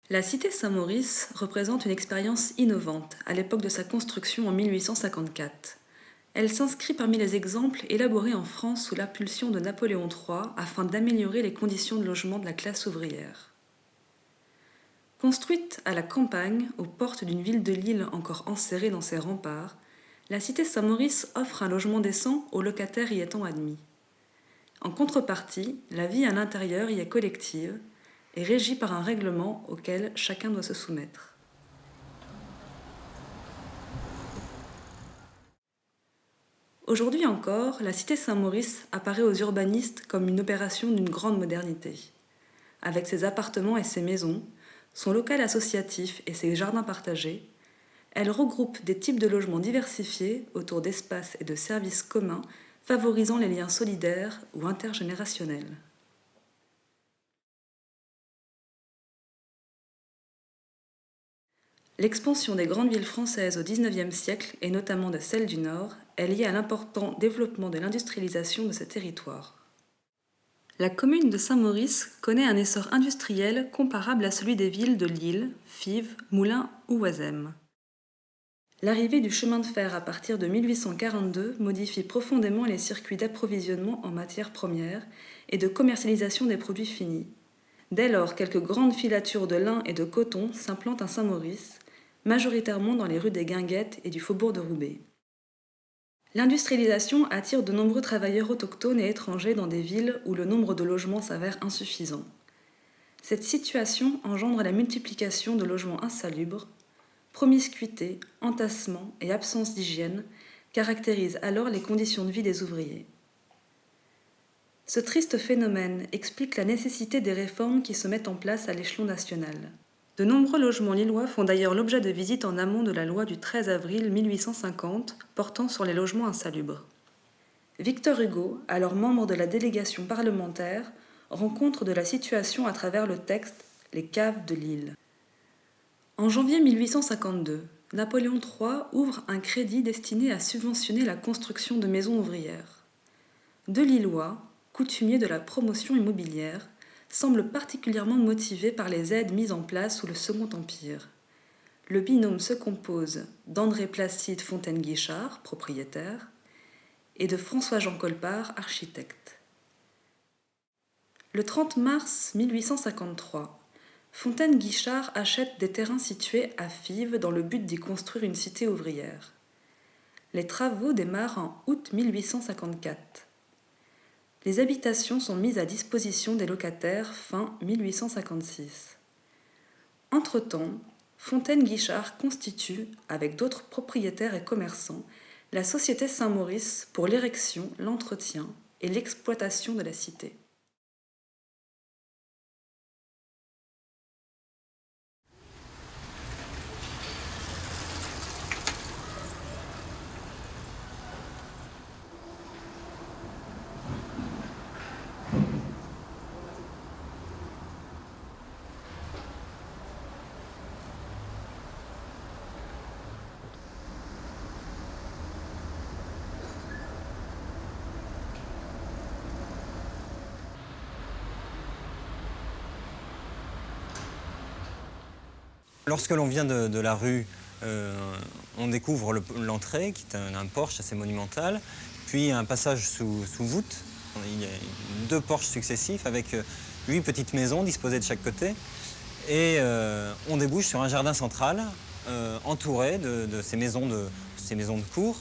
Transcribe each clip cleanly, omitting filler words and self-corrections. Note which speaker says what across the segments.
Speaker 1: La cité Saint-Maurice représente une expérience innovante à l'époque de sa construction en 1854. Elle s'inscrit parmi les exemples élaborés en France sous l'impulsion de Napoléon III afin d'améliorer les conditions de logement de la classe ouvrière. Construite à la campagne, aux portes d'une ville de Lille encore enserrée dans ses remparts, la cité Saint-Maurice offre un logement décent aux locataires y étant admis. En contrepartie, la vie à l'intérieur y est collective et régie par un règlement auquel chacun doit se soumettre. Aujourd'hui encore, la cité Saint-Maurice apparaît aux urbanistes comme une opération d'une grande modernité. Avec ses appartements et ses maisons, son local associatif et ses jardins partagés, elle regroupe des types de logements diversifiés autour d'espaces et de services communs favorisant les liens solidaires ou intergénérationnels. L'expansion des grandes villes françaises au XIXe siècle, et notamment de celles du Nord, est liée à l'important développement de l'industrialisation de ces territoires. La commune de Saint-Maurice connaît un essor industriel comparable à celui des villes de Lille, Fives, Moulins ou Oisem. L'arrivée du chemin de fer à partir de 1842 modifie profondément les circuits d'approvisionnement en matières premières et de commercialisation des produits finis. Dès lors, quelques grandes filatures de lin et de coton s'implantent à Saint-Maurice, majoritairement dans les rues des Guinguettes et du faubourg de Roubaix. L'industrialisation attire de nombreux travailleurs autochtones et étrangers dans des villes où le nombre de logements s'avère insuffisant. Cette situation engendre la multiplication de logements insalubres. Promiscuité, entassement et absence d'hygiène caractérisent alors les conditions de vie des ouvriers. Ce triste phénomène explique la nécessité des réformes qui se mettent en place à l'échelon national. De nombreux logements lillois font d'ailleurs l'objet de visites en amont de la loi du 13 avril 1850 portant sur les logements insalubres. Victor Hugo, alors membre de la délégation parlementaire, rend compte de la situation à travers le texte « Les caves de Lille ». En janvier 1852, Napoléon III ouvre un crédit destiné à subventionner la construction de maisons ouvrières. Deux Lillois, coutumiers de la promotion immobilière, semblent particulièrement motivés par les aides mises en place sous le Second Empire. Le binôme se compose d'André Placide Fontaine-Guichard, propriétaire, et de François-Jean Colpart, architecte. Le 30 mars 1853, Fontaine-Guichard achète des terrains situés à Fives dans le but d'y construire une cité ouvrière. Les travaux démarrent en août 1854. Les habitations sont mises à disposition des locataires fin 1856. Entre-temps, Fontaine-Guichard constitue, avec d'autres propriétaires et commerçants, la Société Saint-Maurice pour l'érection, l'entretien et l'exploitation de la cité.
Speaker 2: Lorsque l'on vient de la rue, on découvre l'entrée, qui est un porche assez monumental, puis un passage sous voûte. Il y a deux porches successifs avec 8 petites maisons disposées de chaque côté. Et on débouche sur un jardin central entouré de ces maisons de cour,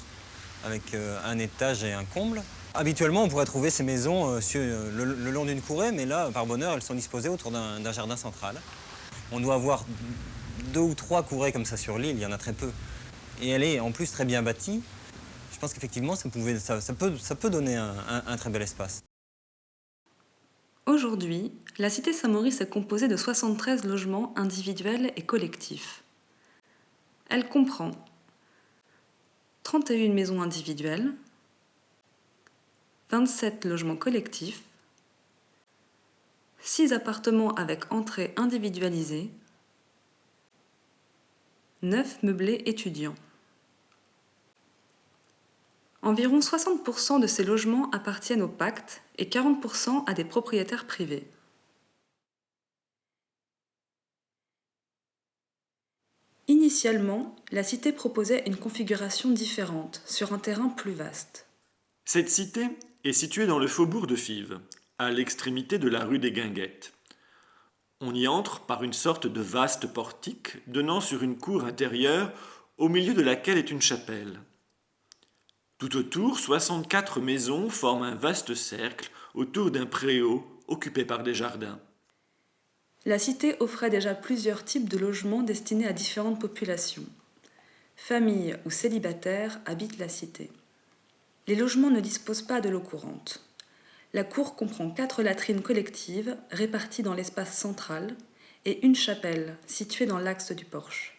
Speaker 2: avec un étage et un comble. Habituellement, on pourrait trouver ces maisons le long d'une courée, mais là, par bonheur, elles sont disposées autour d'un jardin central. On doit avoir 2 ou 3 courées comme ça sur l'île, il y en a très peu. Et elle est en plus très bien bâtie. Je pense qu'effectivement, ça peut donner un très bel espace.
Speaker 1: Aujourd'hui, la cité Saint-Maurice est composée de 73 logements individuels et collectifs. Elle comprend 31 maisons individuelles, 27 logements collectifs, 6 appartements avec entrée individualisée, 9 meublés étudiants. Environ 60% de ces logements appartiennent au pacte et 40% à des propriétaires privés. Initialement, la cité proposait une configuration différente, sur un terrain plus vaste.
Speaker 3: Cette cité est située dans le faubourg de Fives, à l'extrémité de la rue des Guinguettes. On y entre par une sorte de vaste portique donnant sur une cour intérieure au milieu de laquelle est une chapelle. Tout autour, 64 maisons forment un vaste cercle autour d'un préau occupé par des jardins.
Speaker 1: La cité offrait déjà plusieurs types de logements destinés à différentes populations. Familles ou célibataires habitent la cité. Les logements ne disposent pas de l'eau courante. La cour comprend 4 latrines collectives réparties dans l'espace central et une chapelle située dans l'axe du porche.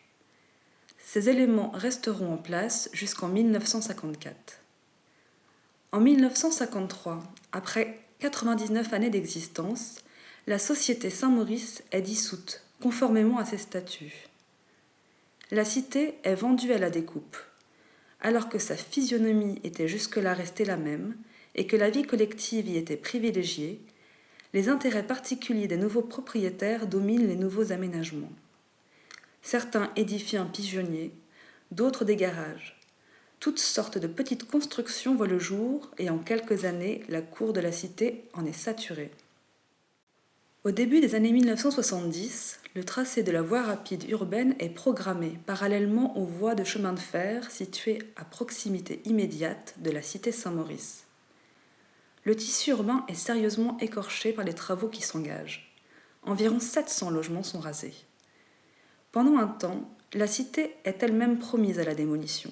Speaker 1: Ces éléments resteront en place jusqu'en 1954. En 1953, après 99 années d'existence, la Société Saint-Maurice est dissoute, conformément à ses statuts. La cité est vendue à la découpe, alors que sa physionomie était jusque-là restée la même et que la vie collective y était privilégiée. Les intérêts particuliers des nouveaux propriétaires dominent les nouveaux aménagements. Certains édifient un pigeonnier, d'autres des garages. Toutes sortes de petites constructions voient le jour et en quelques années, la cour de la cité en est saturée. Au début des années 1970, le tracé de la voie rapide urbaine est programmé parallèlement aux voies de chemin de fer situées à proximité immédiate de la cité Saint-Maurice. Le tissu urbain est sérieusement écorché par les travaux qui s'engagent. Environ 700 logements sont rasés. Pendant un temps, la cité est elle-même promise à la démolition.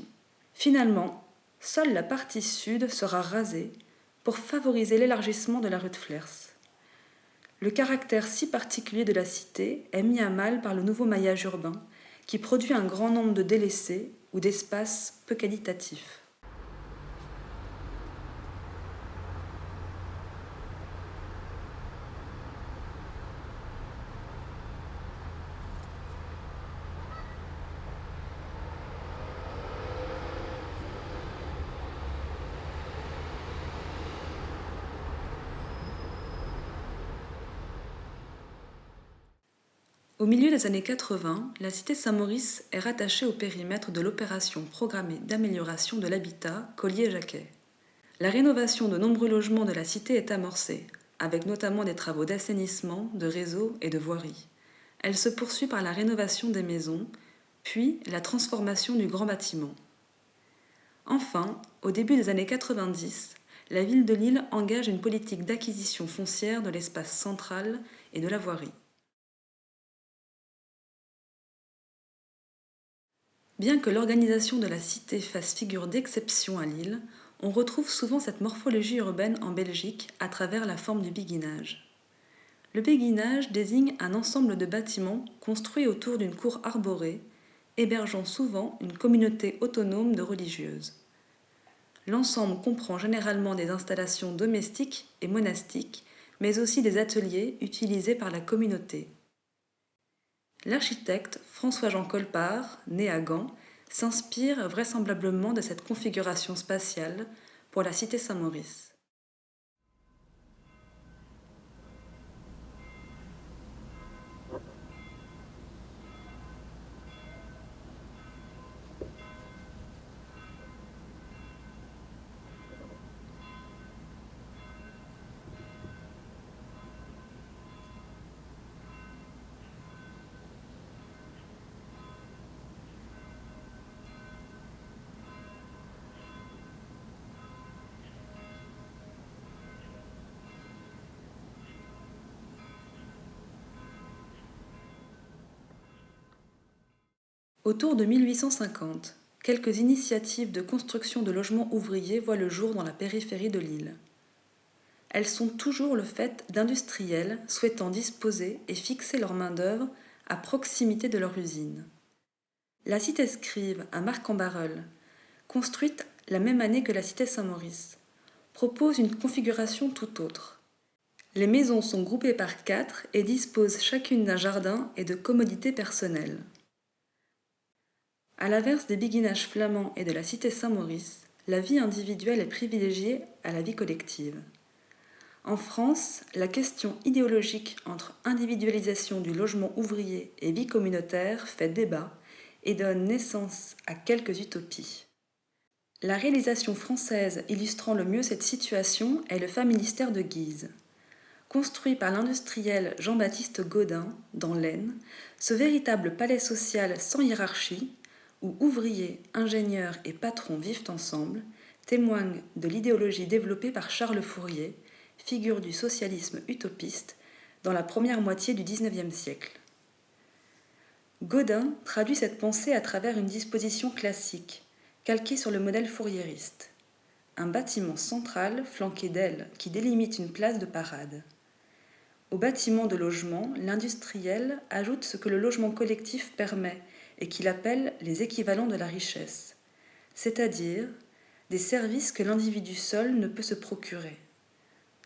Speaker 1: Finalement, seule la partie sud sera rasée pour favoriser l'élargissement de la rue de Flers. Le caractère si particulier de la cité est mis à mal par le nouveau maillage urbain qui produit un grand nombre de délaissés ou d'espaces peu qualitatifs. Au milieu des années 80, la cité Saint-Maurice est rattachée au périmètre de l'opération programmée d'amélioration de l'habitat Collier-Jacquet. La rénovation de nombreux logements de la cité est amorcée, avec notamment des travaux d'assainissement, de réseau et de voirie. Elle se poursuit par la rénovation des maisons, puis la transformation du grand bâtiment. Enfin, au début des années 90, la ville de Lille engage une politique d'acquisition foncière de l'espace central et de la voirie. Bien que l'organisation de la cité fasse figure d'exception à Lille, on retrouve souvent cette morphologie urbaine en Belgique à travers la forme du béguinage. Le béguinage désigne un ensemble de bâtiments construits autour d'une cour arborée, hébergeant souvent une communauté autonome de religieuses. L'ensemble comprend généralement des installations domestiques et monastiques, mais aussi des ateliers utilisés par la communauté. L'architecte François-Jean Colpart, né à Gand, s'inspire vraisemblablement de cette configuration spatiale pour la cité Saint-Maurice. Autour de 1850, quelques initiatives de construction de logements ouvriers voient le jour dans la périphérie de Lille. Elles sont toujours le fait d'industriels souhaitant disposer et fixer leur main-d'œuvre à proximité de leur usine. La cité Scribe à Marc-en-Barœul, construite la même année que la cité Saint-Maurice, propose une configuration tout autre. Les maisons sont groupées par 4 et disposent chacune d'un jardin et de commodités personnelles. À l'inverse des béguinages flamands et de la cité Saint-Maurice, la vie individuelle est privilégiée à la vie collective. En France, la question idéologique entre individualisation du logement ouvrier et vie communautaire fait débat et donne naissance à quelques utopies. La réalisation française illustrant le mieux cette situation est le Familistère de Guise. Construit par l'industriel Jean-Baptiste Gaudin, dans l'Aisne, ce véritable palais social sans hiérarchie, où ouvriers, ingénieurs et patrons vivent ensemble, témoigne de l'idéologie développée par Charles Fourier, figure du socialisme utopiste, dans la première moitié du XIXe siècle. Gaudin traduit cette pensée à travers une disposition classique, calquée sur le modèle fouriériste. Un bâtiment central flanqué d'ailes qui délimite une place de parade. Au bâtiment de logement, l'industriel ajoute ce que le logement collectif permet et qu'il appelle les équivalents de la richesse, c'est-à-dire des services que l'individu seul ne peut se procurer.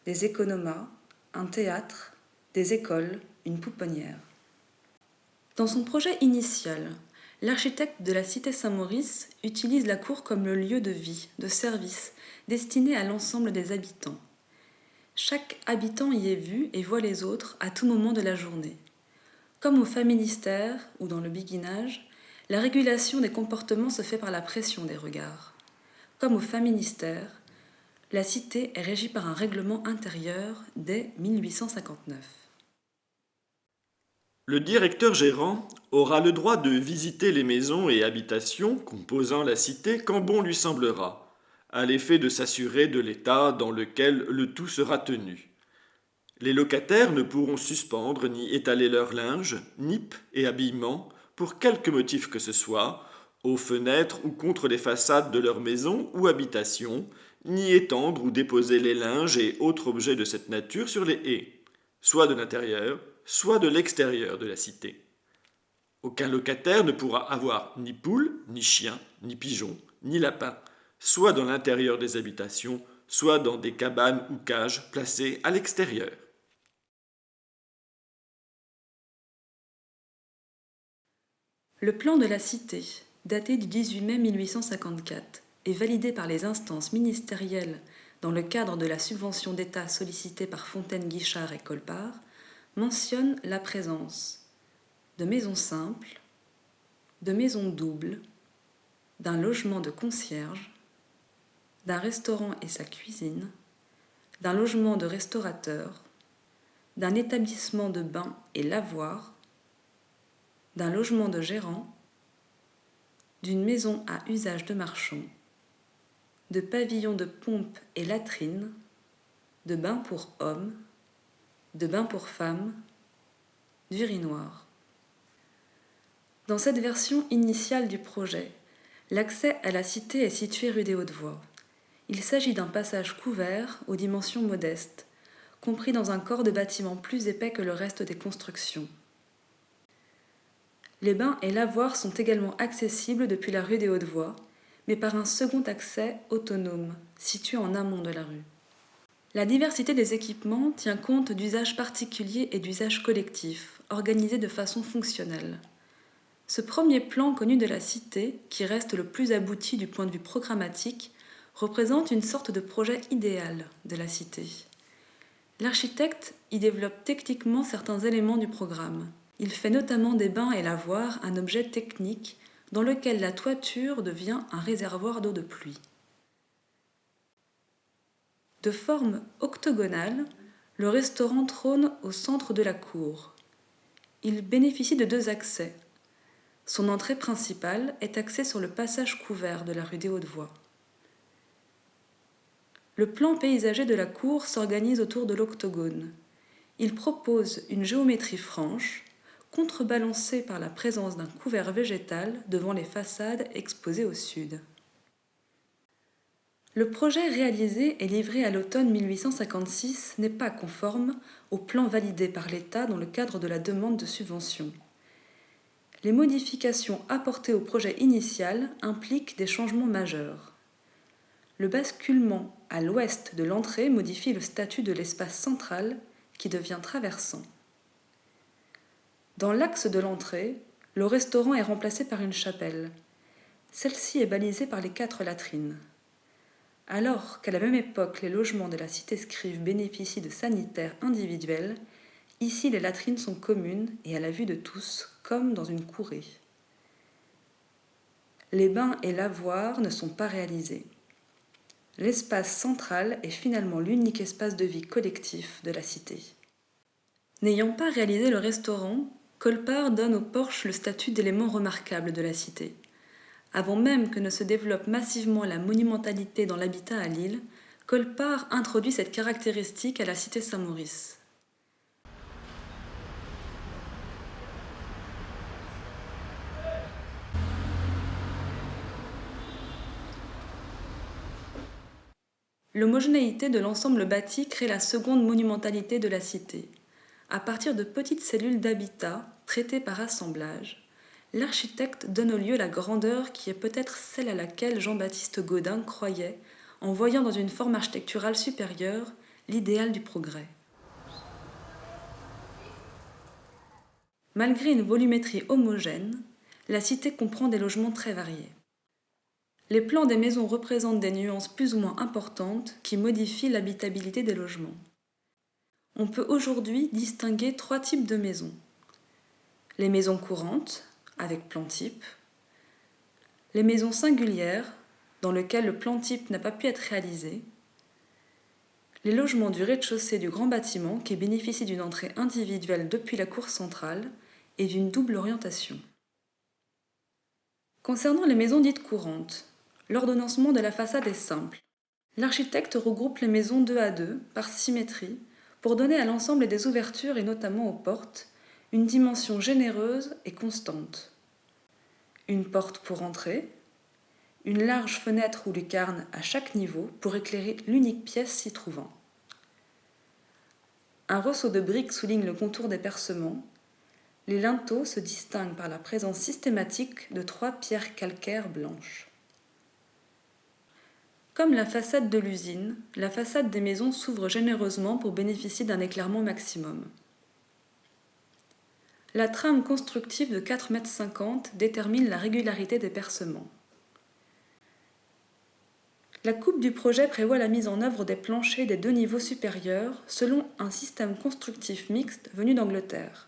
Speaker 1: Des économas, un théâtre, des écoles, une pouponnière. Dans son projet initial, l'architecte de la cité Saint-Maurice utilise la cour comme le lieu de vie, de service, destiné à l'ensemble des habitants. Chaque habitant y est vu et voit les autres à tout moment de la journée. Comme au Familistère ou dans le Béguinage, la régulation des comportements se fait par la pression des regards. Comme au Familistère, la cité est régie par un règlement intérieur dès 1859.
Speaker 3: Le directeur gérant aura le droit de visiter les maisons et habitations composant la cité quand bon lui semblera, à l'effet de s'assurer de l'état dans lequel le tout sera tenu. Les locataires ne pourront suspendre ni étaler leur linge, nippes et habillements, pour quelque motif que ce soit, aux fenêtres ou contre les façades de leur maison ou habitation, ni étendre ou déposer les linges et autres objets de cette nature sur les haies, soit de l'intérieur, soit de l'extérieur de la cité. Aucun locataire ne pourra avoir ni poule, ni chien, ni pigeon, ni lapin, soit dans l'intérieur des habitations, soit dans des cabanes ou cages placées à l'extérieur.
Speaker 1: Le plan de la cité, daté du 18 mai 1854, et validé par les instances ministérielles dans le cadre de la subvention d'État sollicitée par Fontaine-Guichard et Colpart, mentionne la présence de maisons simples, de maisons doubles, d'un logement de concierge, d'un restaurant et sa cuisine, d'un logement de restaurateur, d'un établissement de bains et lavoirs, d'un logement de gérant, d'une maison à usage de marchand, de pavillons de pompe et latrines, de bains pour hommes, de bains pour femmes, d'urinoirs. Dans cette version initiale du projet, l'accès à la cité est situé rue des Hautes-Voies. Il s'agit d'un passage couvert aux dimensions modestes, compris dans un corps de bâtiment plus épais que le reste des constructions. Les bains et lavoirs sont également accessibles depuis la rue des Hautes-Voies, mais par un second accès autonome, situé en amont de la rue. La diversité des équipements tient compte d'usages particuliers et d'usages collectifs, organisés de façon fonctionnelle. Ce premier plan connu de la cité, qui reste le plus abouti du point de vue programmatique, représente une sorte de projet idéal de la cité. L'architecte y développe techniquement certains éléments du programme. Il fait notamment des bains et lavoirs un objet technique dans lequel la toiture devient un réservoir d'eau de pluie. De forme octogonale, le restaurant trône au centre de la cour. Il bénéficie de 2 accès. Son entrée principale est axée sur le passage couvert de la rue des Hautes-Voies. Le plan paysager de la cour s'organise autour de l'octogone. Il propose une géométrie franche, contrebalancée par la présence d'un couvert végétal devant les façades exposées au sud. Le projet réalisé et livré à l'automne 1856 n'est pas conforme au plan validé par l'État dans le cadre de la demande de subvention. Les modifications apportées au projet initial impliquent des changements majeurs. Le basculement à l'ouest de l'entrée modifie le statut de l'espace central qui devient traversant. Dans l'axe de l'entrée, le restaurant est remplacé par une chapelle. Celle-ci est balisée par les 4 latrines. Alors qu'à la même époque, les logements de la cité Scribe bénéficient de sanitaires individuels, ici les latrines sont communes et à la vue de tous, comme dans une courée. Les bains et lavoirs ne sont pas réalisés. L'espace central est finalement l'unique espace de vie collectif de la cité. N'ayant pas réalisé le restaurant, Colpart donne au porche le statut d'élément remarquable de la cité. Avant même que ne se développe massivement la monumentalité dans l'habitat à Lille, Colpart introduit cette caractéristique à la cité Saint-Maurice. L'homogénéité de l'ensemble bâti crée la seconde monumentalité de la cité. À partir de petites cellules d'habitat, traitées par assemblage, l'architecte donne au lieu la grandeur qui est peut-être celle à laquelle Jean-Baptiste Gaudin croyait en voyant dans une forme architecturale supérieure l'idéal du progrès. Malgré une volumétrie homogène, la cité comprend des logements très variés. Les plans des maisons représentent des nuances plus ou moins importantes qui modifient l'habitabilité des logements. On peut aujourd'hui distinguer 3 types de maisons. Les maisons courantes, avec plan type. Les maisons singulières, dans lesquelles le plan type n'a pas pu être réalisé. Les logements du rez-de-chaussée du grand bâtiment qui bénéficient d'une entrée individuelle depuis la cour centrale et d'une double orientation. Concernant les maisons dites courantes, l'ordonnancement de la façade est simple. L'architecte regroupe les maisons 2 à 2 par symétrie pour donner à l'ensemble des ouvertures et notamment aux portes une dimension généreuse et constante. Une porte pour entrer, une large fenêtre ou lucarne à chaque niveau pour éclairer l'unique pièce s'y trouvant. Un ressaut de briques souligne le contour des percements. Les linteaux se distinguent par la présence systématique de 3 pierres calcaires blanches. Comme la façade de l'usine, la façade des maisons s'ouvre généreusement pour bénéficier d'un éclairement maximum. La trame constructive de 4,50 m détermine la régularité des percements. La coupe du projet prévoit la mise en œuvre des planchers des 2 niveaux supérieurs selon un système constructif mixte venu d'Angleterre.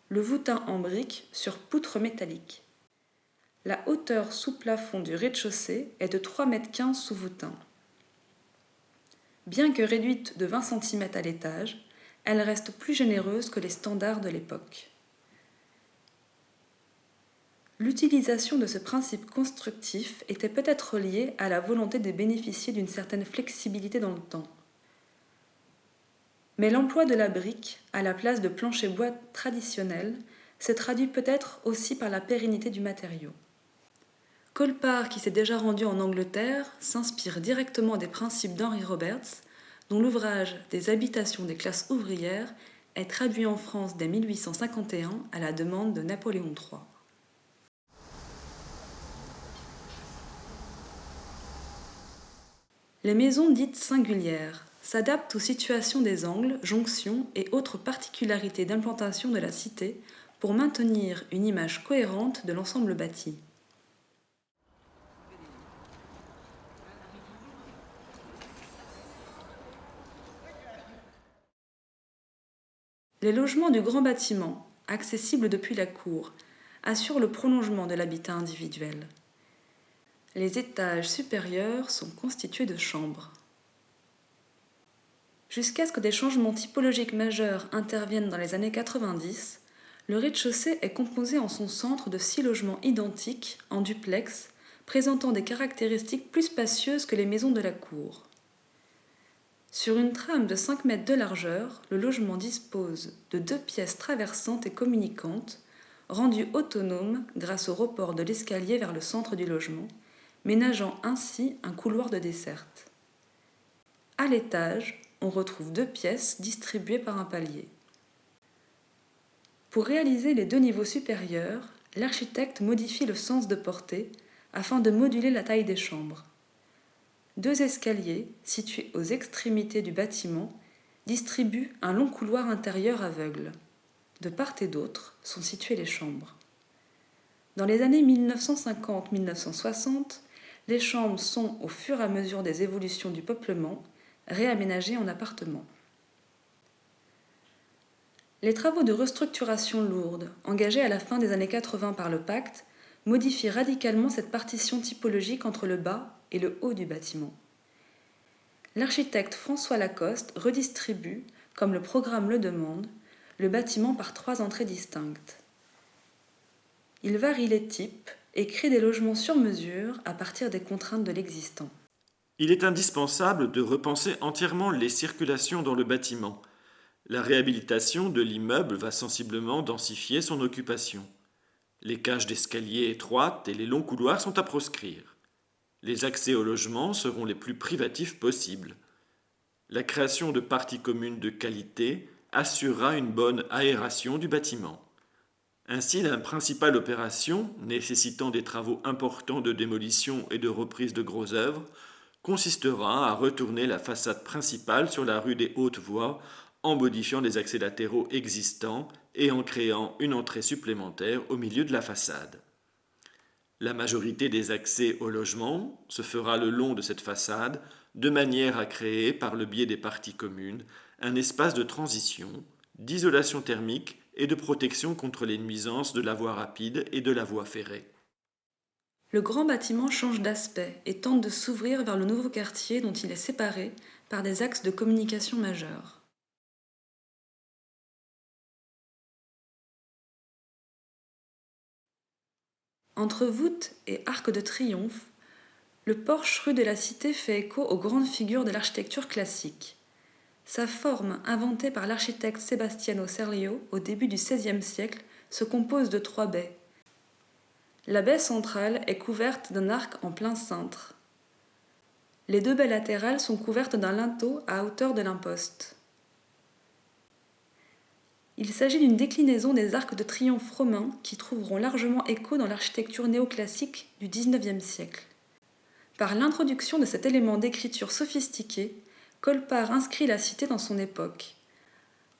Speaker 1: Le voûtin en briques sur poutre métallique. La hauteur sous plafond du rez-de-chaussée est de 3,15 m sous voûtin. Bien que réduite de 20 cm à l'étage, elle reste plus généreuse que les standards de l'époque. L'utilisation de ce principe constructif était peut-être liée à la volonté de bénéficier d'une certaine flexibilité dans le temps. Mais l'emploi de la brique à la place de plancher bois traditionnel se traduit peut-être aussi par la pérennité du matériau. Colpart, qui s'est déjà rendu en Angleterre, s'inspire directement des principes d'Henry Roberts, dont l'ouvrage Des habitations des classes ouvrières est traduit en France dès 1851 à la demande de Napoléon III. Les maisons dites singulières s'adaptent aux situations des angles, jonctions et autres particularités d'implantation de la cité pour maintenir une image cohérente de l'ensemble bâti. Les logements du grand bâtiment, accessibles depuis la cour, assurent le prolongement de l'habitat individuel. Les étages supérieurs sont constitués de chambres. Jusqu'à ce que des changements typologiques majeurs interviennent dans les années 90, le rez-de-chaussée est composé en son centre de 6 logements identiques en duplex, présentant des caractéristiques plus spacieuses que les maisons de la cour. Sur une trame de 5 mètres de largeur, le logement dispose de 2 pièces traversantes et communicantes, rendues autonomes grâce au report de l'escalier vers le centre du logement, ménageant ainsi un couloir de desserte. À l'étage, on retrouve 2 pièces distribuées par un palier. Pour réaliser les 2 niveaux supérieurs, l'architecte modifie le sens de portée afin de moduler la taille des chambres. 2 escaliers, situés aux extrémités du bâtiment, distribuent un long couloir intérieur aveugle. De part et d'autre sont situées les chambres. Dans les années 1950-1960, les chambres sont, au fur et à mesure des évolutions du peuplement, réaménagées en appartements. Les travaux de restructuration lourde, engagés à la fin des années 80 par le Pacte, modifie radicalement cette partition typologique entre le bas et le haut du bâtiment. L'architecte François Lacoste redistribue, comme le programme le demande, le bâtiment par 3 entrées distinctes. Il varie les types et crée des logements sur mesure à partir des contraintes de l'existant.
Speaker 3: Il est indispensable de repenser entièrement les circulations dans le bâtiment. La réhabilitation de l'immeuble va sensiblement densifier son occupation. Les cages d'escalier étroites et les longs couloirs sont à proscrire. Les accès au logement seront les plus privatifs possibles. La création de parties communes de qualité assurera une bonne aération du bâtiment. Ainsi, la principale opération, nécessitant des travaux importants de démolition et de reprise de grosses œuvres, consistera à retourner la façade principale sur la rue des Hautes-Voies en modifiant les accès latéraux existants et en créant une entrée supplémentaire au milieu de la façade. La majorité des accès au logement se fera le long de cette façade, de manière à créer, par le biais des parties communes, un espace de transition, d'isolation thermique et de protection contre les nuisances de la voie rapide et de la voie ferrée.
Speaker 1: Le grand bâtiment change d'aspect et tente de s'ouvrir vers le nouveau quartier dont il est séparé par des axes de communication majeurs. Entre voûte et arc de triomphe, le porche rue de la Cité fait écho aux grandes figures de l'architecture classique. Sa forme, inventée par l'architecte Sebastiano Serlio au début du XVIe siècle, se compose de 3 baies. La baie centrale est couverte d'un arc en plein cintre. Les 2 baies latérales sont couvertes d'un linteau à hauteur de l'imposte. Il s'agit d'une déclinaison des arcs de triomphe romains qui trouveront largement écho dans l'architecture néoclassique du XIXe siècle. Par l'introduction de cet élément d'écriture sophistiquée, Colpart inscrit la cité dans son époque.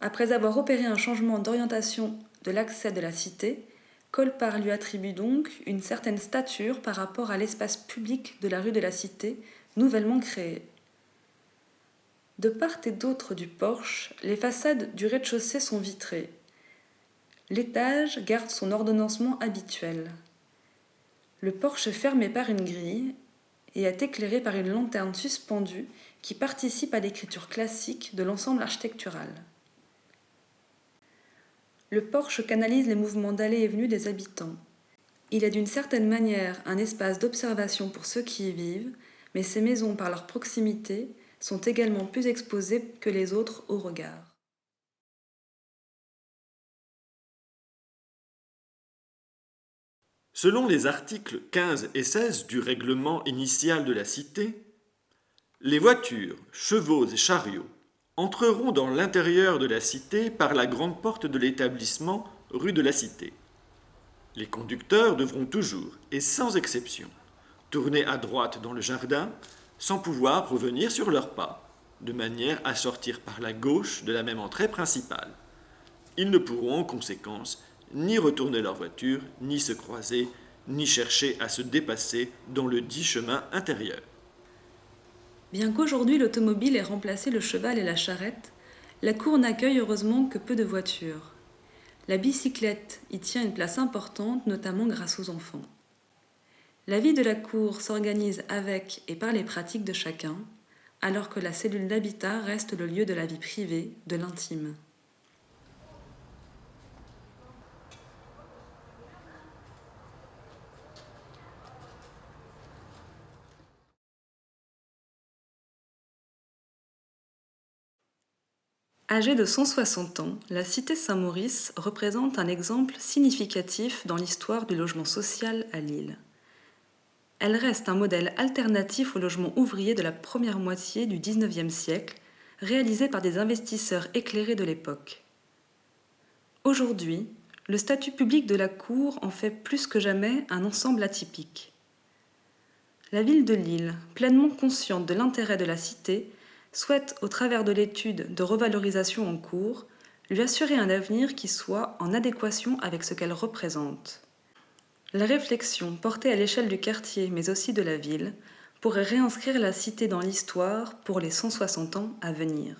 Speaker 1: Après avoir opéré un changement d'orientation de l'accès de la cité, Colpart lui attribue donc une certaine stature par rapport à l'espace public de la rue de la Cité, nouvellement créé. De part et d'autre du porche, les façades du rez-de-chaussée sont vitrées. L'étage garde son ordonnancement habituel. Le porche est fermé par une grille et est éclairé par une lanterne suspendue qui participe à l'écriture classique de l'ensemble architectural. Le porche canalise les mouvements d'allées et venues des habitants. Il est d'une certaine manière un espace d'observation pour ceux qui y vivent, mais ces maisons, par leur proximité, sont également plus exposées que les autres au regard.
Speaker 3: Selon les articles 15 et 16 du règlement initial de la Cité, les voitures, chevaux et chariots entreront dans l'intérieur de la Cité par la grande porte de l'établissement rue de la Cité. Les conducteurs devront toujours, et sans exception, tourner à droite dans le jardin sans pouvoir revenir sur leurs pas, de manière à sortir par la gauche de la même entrée principale. Ils ne pourront en conséquence ni retourner leur voiture, ni se croiser, ni chercher à se dépasser dans le dit chemin intérieur.
Speaker 1: Bien qu'aujourd'hui l'automobile ait remplacé le cheval et la charrette, la cour n'accueille heureusement que peu de voitures. La bicyclette y tient une place importante, notamment grâce aux enfants. La vie de la cour s'organise avec et par les pratiques de chacun, alors que la cellule d'habitat reste le lieu de la vie privée, de l'intime. Âgée de 160 ans, la cité Saint-Maurice représente un exemple significatif dans l'histoire du logement social à Lille. Elle reste un modèle alternatif au logement ouvrier de la première moitié du XIXe siècle, réalisé par des investisseurs éclairés de l'époque. Aujourd'hui, le statut public de la cour en fait plus que jamais un ensemble atypique. La ville de Lille, pleinement consciente de l'intérêt de la cité, souhaite, au travers de l'étude de revalorisation en cours, lui assurer un avenir qui soit en adéquation avec ce qu'elle représente. La réflexion, portée à l'échelle du quartier mais aussi de la ville, pourrait réinscrire la cité dans l'histoire pour les 160 ans à venir.